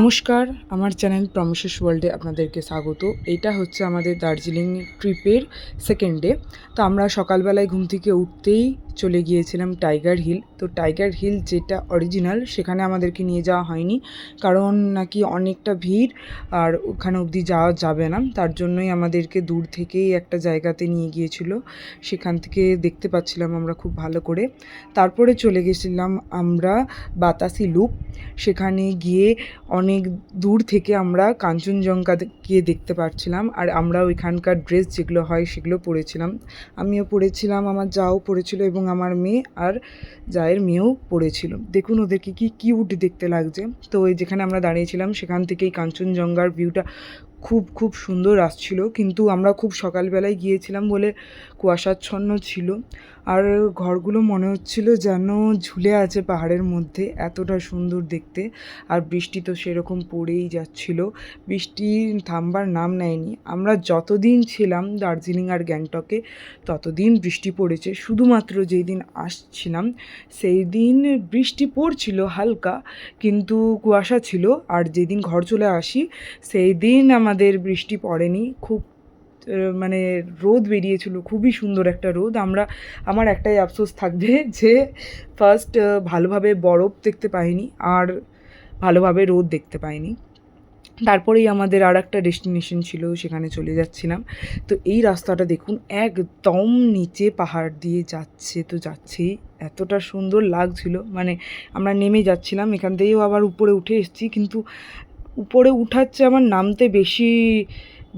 নমস্কার, আমার channel promises ওয়ার্ল্ডে আপনাদেরকে স্বাগত। এটা হচ্ছে আমাদের দার্জিলিং ট্রিপের সেকেন্ড ডে। তো আমরা সকালবেলায় ঘুম থেকে উঠতেই চলে গিয়েছিলাম টাইগার হিল। তো টাইগার হিল যেটা অরিজিনাল সেখানে আমাদেরকে নিয়ে যাওয়া হয়নি, কারণ নাকি অনেকটা ভিড় আর ওখানে অবধি যাওয়া যাবে না। তার জন্যই আমাদেরকে দূর থেকেই একটা জায়গাতে নিয়ে গিয়েছিল, সেখান থেকে দেখতে পাচ্ছিলাম আমরা খুব ভালো করে। তারপরে চলে গেছিলাম আমরা বাতাসি লুপ। সেখানে গিয়ে অনেক দূর থেকে আমরা কাঞ্চনজঙ্ঘাকে দেখতে পাচ্ছিলাম, আর আমরা ওইখানকার ড্রেস যেগুলো হয় সেগুলো পরেছিলাম। আমিও পরেছিলাম, আমার যাও পরেছিল এবং আমার মেয়ে আর জায়ের মেয়েও পরেছিল। দেখুন ওদেরকে কি কিউট দেখতে লাগছে। তো ওই যেখানে আমরা দাঁড়িয়েছিলাম সেখান থেকেই কাঞ্চনজঙ্ঘার ভিউটা খুব খুব সুন্দর আসছিল, কিন্তু আমরা খুব সকালবেলায় গিয়েছিলাম বলে কুয়াশাচ্ছন্ন ছিল, আর ঘরগুলো মনে হচ্ছিল যেন ঝুলে আছে পাহাড়ের মধ্যে, এতটা সুন্দর দেখতে। আর বৃষ্টি তো সেরকম পড়েই যাচ্ছিল, বৃষ্টি থামবার নাম নেয়নি। আমরা যতদিন ছিলাম দার্জিলিং আর গ্যাংটকে ততদিন বৃষ্টি পড়েছে, শুধুমাত্র যেই দিন আসছিলাম সেই দিন বৃষ্টি পড়ছিল হালকা, কিন্তু কুয়াশা ছিল। আর যেদিন ঘর চলে আসি সেই দিন আমাদের বৃষ্টি পড়েনি, খুব মানে রোদ বেরিয়েছিল, খুবই সুন্দর একটা রোদ। আমার একটাই আফসোস থাকবে যে ফার্স্ট ভালোভাবে বরফ দেখতে পাইনি আর ভালোভাবে রোদ দেখতে পাইনি। তারপরেই আমাদের আর একটা ডেস্টিনেশন ছিল, সেখানে চলে যাচ্ছিলাম। তো এই রাস্তাটা দেখুন, একদম নিচে পাহাড় দিয়ে যাচ্ছে, তো যাচ্ছেই এতটা সুন্দর লাগছিল। মানে আমরা নেমে যাচ্ছিলাম, এখান থেকেও আবার উপরে উঠে এসেছি, কিন্তু উপরে উঠাচ্ছে আমার নামতে বেশি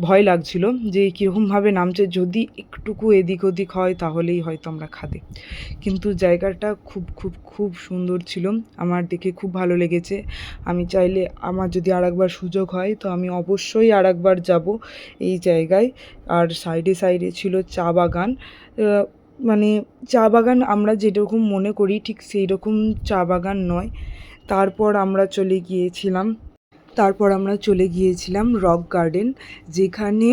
ভয় লাগছিল যে কীরকমভাবে নামছে, যদি একটুকু এদিক ওদিক হয় তাহলেই হয়তো আমরা খাদে। কিন্তু জায়গাটা খুব খুব খুব সুন্দর ছিল, আমার দেখে খুব ভালো লেগেছে। আমি চাইলে আমার যদি আরেকবার সুযোগ হয় তো আমি অবশ্যই আরেকবার যাব এই জায়গায়। আর সাইডে সাইডে ছিল চা বাগান, মানে চা বাগান আমরা যেরকম মনে করি ঠিক সেই রকম চা বাগান নয়। তারপর আমরা চলে গিয়েছিলাম রক গার্ডেন, যেখানে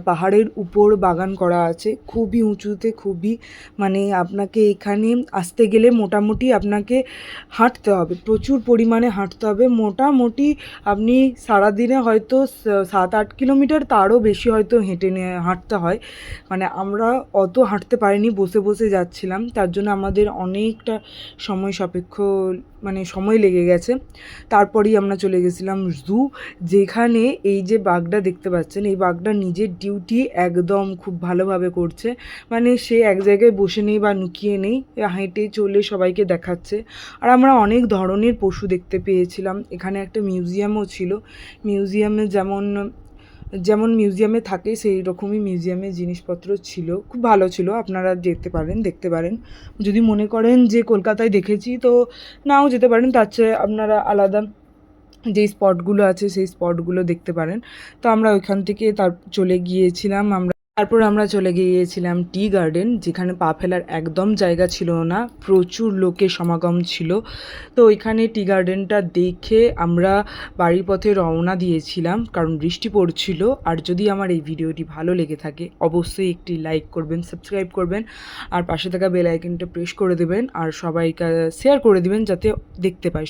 পাহাড়ের উপর বাগান করা আছে, খুবই উঁচুতে, খুবই মানে আপনাকে এখানে আসতে গেলে মোটামুটি আপনাকে হাঁটতে হবে, প্রচুর পরিমাণে হাঁটতে হবে। মোটামুটি আপনি সারাদিনে হয়তো 7-8 কিলোমিটার, তারও বেশি হয়তো হাঁটতে হয়। মানে আমরা অত হাঁটতে পারিনি, বসে বসে যাচ্ছিলাম, তার জন্য আমাদের অনেকটা সময় সাপেক্ষ মানে সময় লেগে গেছে। তারপরেই আমরা চলে গেছিলাম জু, যেখানে এই যে বাঘটা দেখতে পাচ্ছেন, এই বাঘটা নিজের ডিউটি একদম খুব ভালোভাবে করছে। মানে সে এক জায়গায় বসে নেই বা লুকিয়ে নেই, হেঁটে চলে সবাইকে দেখাচ্ছে। আর আমরা অনেক ধরনের পশু দেখতে পেয়েছিলাম। এখানে একটা মিউজিয়ামও ছিল, মিউজিয়ামে যেমন যেমন মিউজিয়ামে থাকে সেই রকমই মিউজিয়ামে জিনিসপত্র ছিল, খুব ভালো ছিল। আপনারা যেতে পারেন, দেখতে পারেন। যদি মনে করেন যে কলকাতায় দেখেছি তো নাও যেতে পারেন, তার চেয়ে আপনারা আলাদা যেই স্পটগুলো আছে সেই স্পটগুলো দেখতে পারেন। তো আমরা ওইখান থেকে তারপর আমরা চলে গিয়েছিলাম টি গার্ডেন, যেখানে পা ফেলার একদম জায়গা ছিল না, প্রচুর লোকের সমাগম ছিল। তো ওইখানে টি গার্ডেনটা দেখে আমরা বাড়ির পথে রওনা দিয়েছিলাম, কারণ বৃষ্টি পড়ছিল। আর যদি আমার এই ভিডিওটি ভালো লেগে থাকে অবশ্যই একটি লাইক করবেন, সাবস্ক্রাইব করবেন, আর পাশে থাকা বেল আইকনটা প্রেস করে দেবেন, আর সবাইকে শেয়ার করে দেবেন যাতে দেখতে পায়।